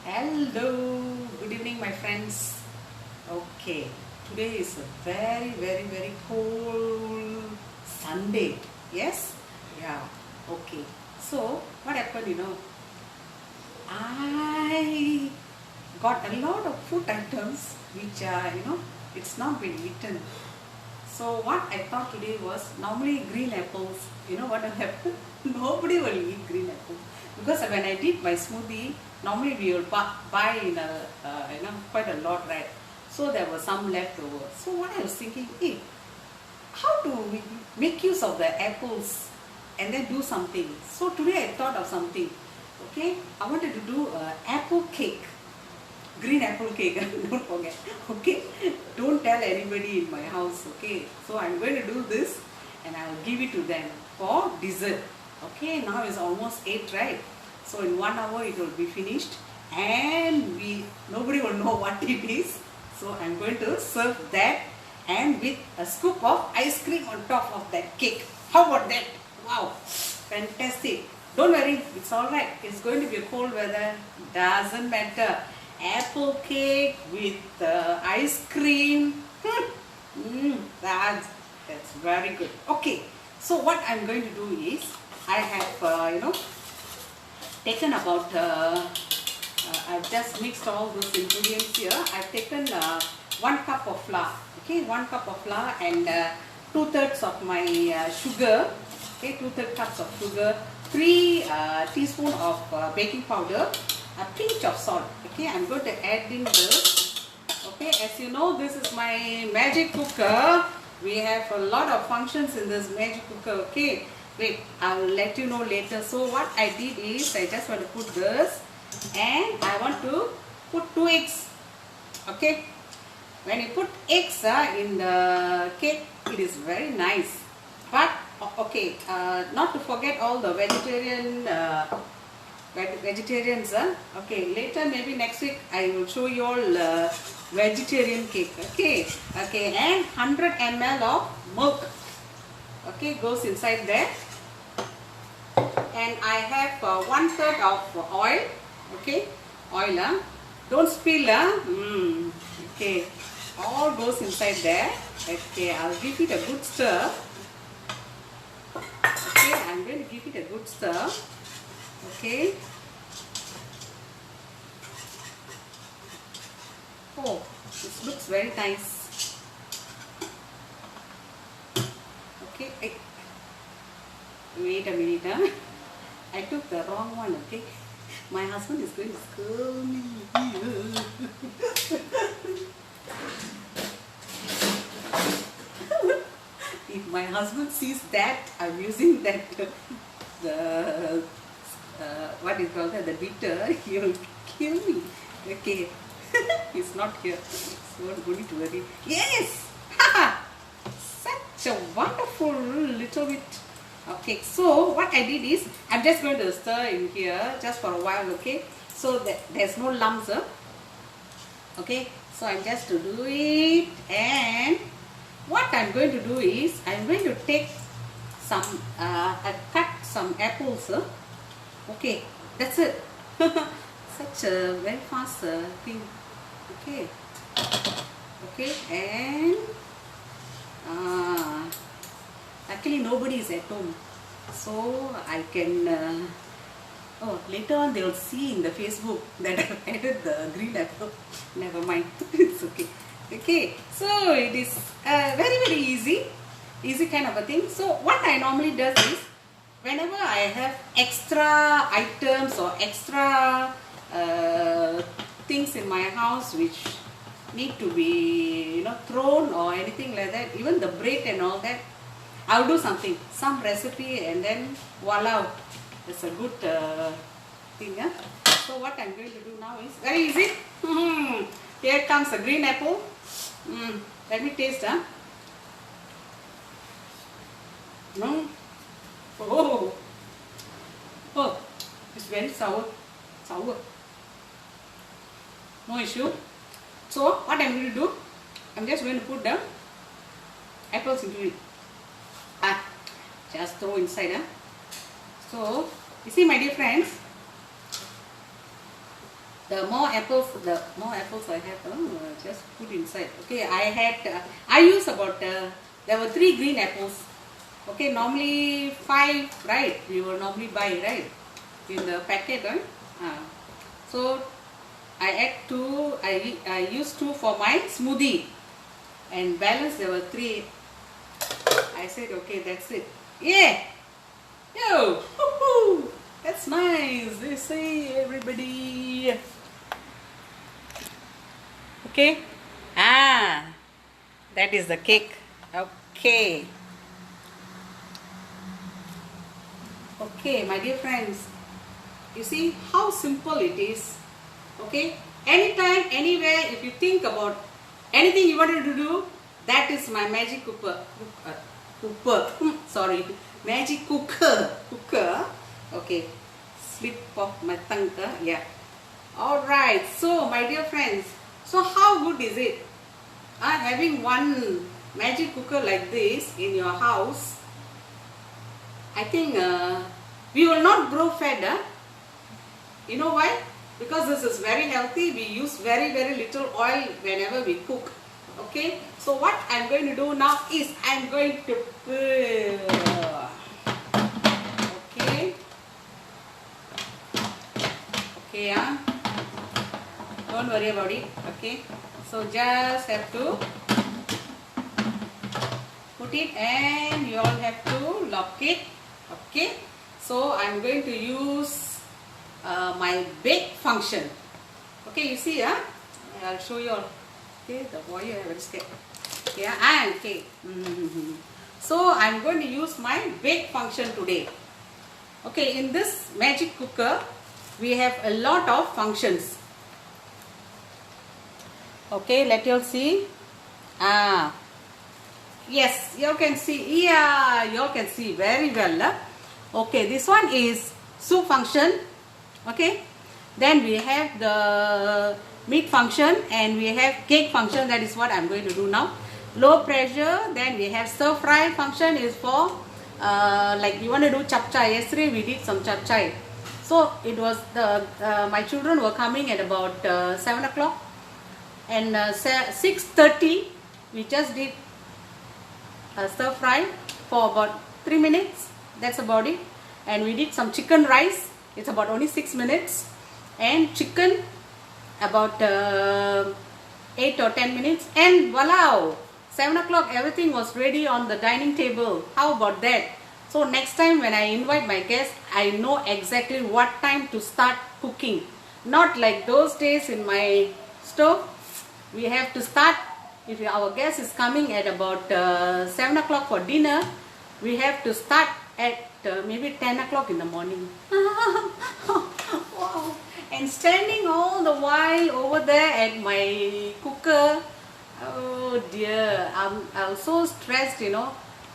Hello, good evening, my friends. Okay, today is a very cold Sunday. Yes? Yeah, okay. So, what happened, I got a lot of food items which are, it's not been eaten. So, what I thought today was normally green apples, you know what will happen? Nobody will eat green apples. Because when I did my smoothie, normally we will buy in quite a lot, right? So there was some left over. So what I was thinking, hey, how to make use of the apples and then do something. So today I thought of something. Okay, I wanted to do apple cake, green apple cake. Don't forget. Okay, don't tell anybody in my house. Okay, so I'm going to do this and I will give it to them for dessert. Okay, now it's almost 8, right? So in 1 hour it will be finished and nobody will know what it is. So I'm going to serve that and with a scoop of ice cream on top of that cake. How about that? Wow, fantastic. Don't worry, it's alright. It's going to be a cold weather, doesn't matter. Apple cake with ice cream. That's very good. Okay, so what I'm going to do is I have taken about I've just mixed all those ingredients here. I've taken 1 cup of flour. Okay, 1 cup of flour and 2/3 of my sugar. Okay, 2/3 cups of sugar, 3 teaspoons of baking powder, a pinch of salt. Okay, I'm going to add in this. Okay, as you know, this is my magic cooker. We have a lot of functions in this magic cooker. Okay, wait, I'll let you know later. So what I did is I just want to put this and I want to put 2 eggs. Okay, when you put eggs in the cake, it is very nice. But okay, not to forget all the vegetarians. Okay, later maybe next week I will show you all vegetarian cake. Okay, and 100 ml of milk. Okay, goes inside there. And I have 1/3 of oil. Okay, oil. Don't spill. Okay, all goes inside there. Okay, I'll give it a good stir. Okay, I'm going to give it a good stir. Okay. Oh, this looks very nice. Okay, wait a minute. I took the wrong one. Okay, my husband is going to scold me. If my husband sees that I'm using that the what is called the bitter, he will kill me. Okay, he's not here, so don't need to worry. Yes, such a wonderful little bit. Okay, so what I did is I'm just going to stir in here just for a while. Okay, so that there's no lumps. Okay, so I'm just to do it, and what I'm going to do is I'm going to take some I cut some apples. Okay, that's it. Such a very fast thing. Okay, and actually nobody is at home, so I can later on they will see in the Facebook that I've added the green apple. Never mind. It's okay. Okay, so it is very easy kind of a thing. So what I normally do is whenever I have extra items or extra things in my house which need to be thrown or anything like that, even the bread and all that, I'll do some recipe, and then voila, it's a good thing. So what I'm going to do now is very easy. Here comes a green apple. Let me taste. Oh, it's very sour. No issue. So what I'm going to do, I'm just going to put the apples into it. Just throw inside. So you see, my dear friends, The more apples I have, just put inside. Okay, I use about, there were 3 green apples. Okay, normally 5, right? We will normally buy, right? In the packet, huh? So I add 2, I use 2 for my smoothie. And balance there were 3. I said, okay, that's it. Yeah! Yo! Woohoo! That's nice. They say everybody. Okay. That is the cake. Okay. Okay, my dear friends. You see how simple it is. Okay. Anytime, anywhere, if you think about anything you wanted to do, that is my magic cooker. Sorry. Magic cooker. Okay. Slip of my tongue. Yeah. Alright. So, my dear friends. So, how good is it? Having one magic cooker like this in your house. I think we will not grow fat. You know why? Because this is very healthy. We use very little oil whenever we cook. Okay. So, what I am going to do now is I am going to Okay, don't worry about it. Okay, so just have to put it and you all have to lock it. Okay, so I'm going to use my bake function. Okay, you see, I'll show you all. Okay, the wire I will step. Okay. So I'm going to use my bake function today. Okay, in this magic cooker we have a lot of functions. Okay, let you all see. Yes, you all can see. Yeah, you all can see very well. Okay, this one is soup function. Okay, then we have the meat function and we have cake function. That is what I'm going to do now. Low pressure. Then we have stir fry function is for like you want to do chap chai. Yesterday we did some chap chai. So it was my children were coming at about 7 o'clock and 6:30 we just did stir fry for about 3 minutes. That's about it. And we did some chicken rice. It's about only 6 minutes. And chicken about 8 or 10 minutes. And voila! 7 o'clock everything was ready on the dining table. How about that? So next time when I invite my guests, I know exactly what time to start cooking. Not like those days in my stove. We have to start, if our guest is coming at about 7 o'clock for dinner, we have to start at maybe 10 o'clock in the morning. Wow. And standing all the while over there at my cooker, oh dear, I'm so stressed, you know.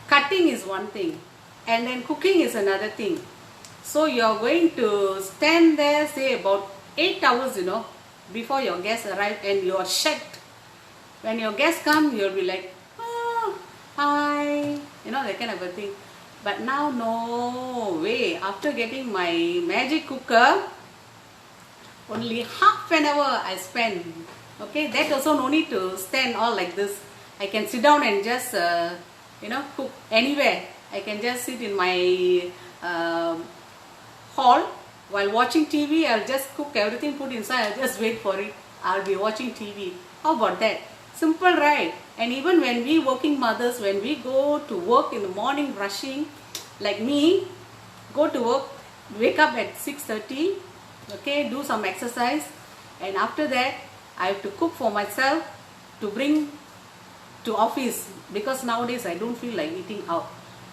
Cutting is one thing and then cooking is another thing. So you're going to stand there, say about 8 hours, you know, before your guests arrive, and you're shocked. When your guests come, you'll be like, oh, hi, you know, that kind of a thing. But now, no way. After getting my magic cooker, only half an hour I spend. Okay, that also no need to stand all like this. I can sit down and just, you know, cook anywhere. I can just sit in my hall while watching TV. I'll just cook everything, put inside. I'll just wait for it. I'll be watching TV. How about that? Simple, right? And even when we working mothers, when we go to work in the morning rushing, like me, go to work, wake up at 6:30, okay, do some exercise, and after that I have to cook for myself to bring to office, because nowadays I don't feel like eating out.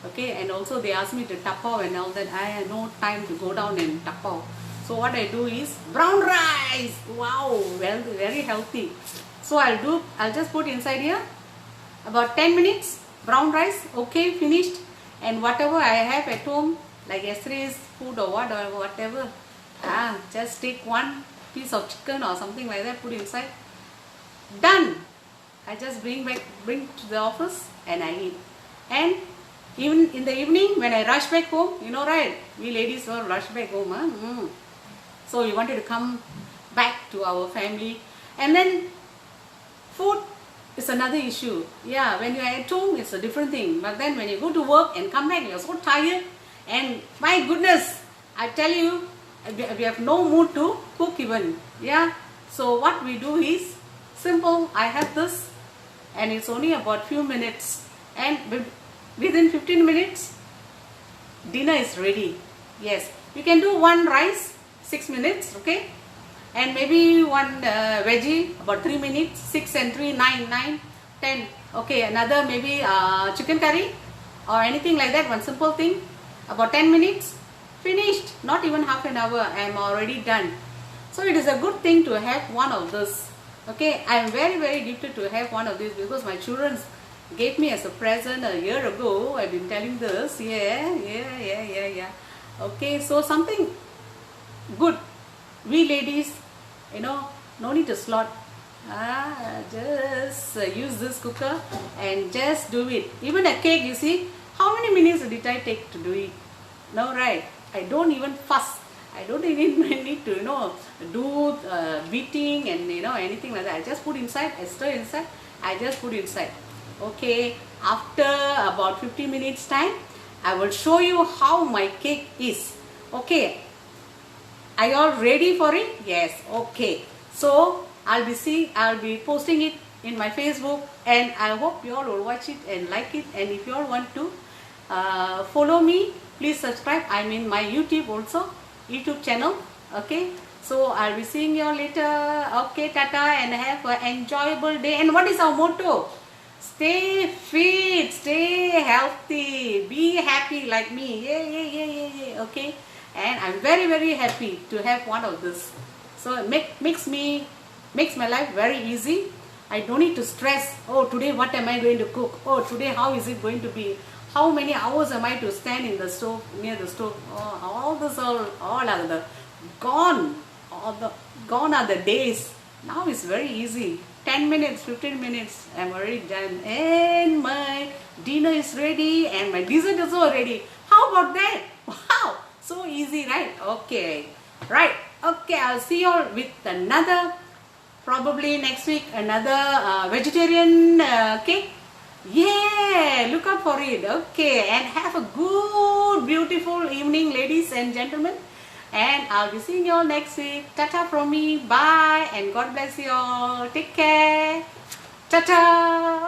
Okay, and also they ask me to tapao and all that. I have no time to go down and tapao. So what I do is brown rice. Wow, well, very healthy. So I'll just put inside here about 10 minutes brown rice. Okay, finished. And whatever I have at home, like yesterday's food or whatever, just take one piece of chicken or something like that, put inside. Done. I just bring to the office and I eat. And even in the evening when I rush back home, you know, right? We ladies will rush back home. So we wanted to come back to our family. And then food is another issue. Yeah, when you are at home, it's a different thing. But then when you go to work and come back, you're so tired. And my goodness, I tell you, we have no mood to cook even. Yeah. So what we do is simple. I have this, and it's only about few minutes. And within 15 minutes, dinner is ready. Yes. You can do one rice, 6 minutes. Okay. And maybe one veggie, about 3 minutes, 6 and 3, 9, 9, 10. Okay, another maybe chicken curry or anything like that, one simple thing, about 10 minutes, finished, not even half an hour, I am already done. So it is a good thing to have one of this. Okay, I am very, very gifted to have one of these because my children gave me as a present a year ago. I've been telling this, yeah. Okay, so something good. We ladies, you know, no need to slot. Just use this cooker and just do it. Even a cake, you see, how many minutes did I take to do it? No, right? I don't even fuss. I don't even need to, you know, do beating and, you know, anything like that. I just put inside, I stir inside, I just put inside. Okay, after about 50 minutes time, I will show you how my cake is. Okay. Are you all ready for it? Yes. Okay. So I'll be posting it in my Facebook, and I hope you all will watch it and like it. And if you all want to follow me, please subscribe. I'm in my YouTube channel. Okay. So I'll be seeing you all later. Okay, tata, and have an enjoyable day. And what is our motto? Stay fit, stay healthy, be happy like me. Yeah. Okay. And I'm very, very happy to have one of this. So it makes my life very easy. I don't need to stress, oh, today what am I going to cook? Oh, today how is it going to be? How many hours am I to stand in the stove, near the stove? Oh, all are the gone. Gone are the days. Now it's very easy. 10 minutes, 15 minutes, I'm already done. And my dinner is ready and my dessert is also ready. How about that? Wow! So easy, right? Okay. Right. Okay, I'll see you all with another, probably next week, another vegetarian cake. Yeah, look out for it. Okay, and have a good, beautiful evening, ladies and gentlemen. And I'll be seeing you all next week. Tata from me. Bye. And God bless you all. Take care. Tata.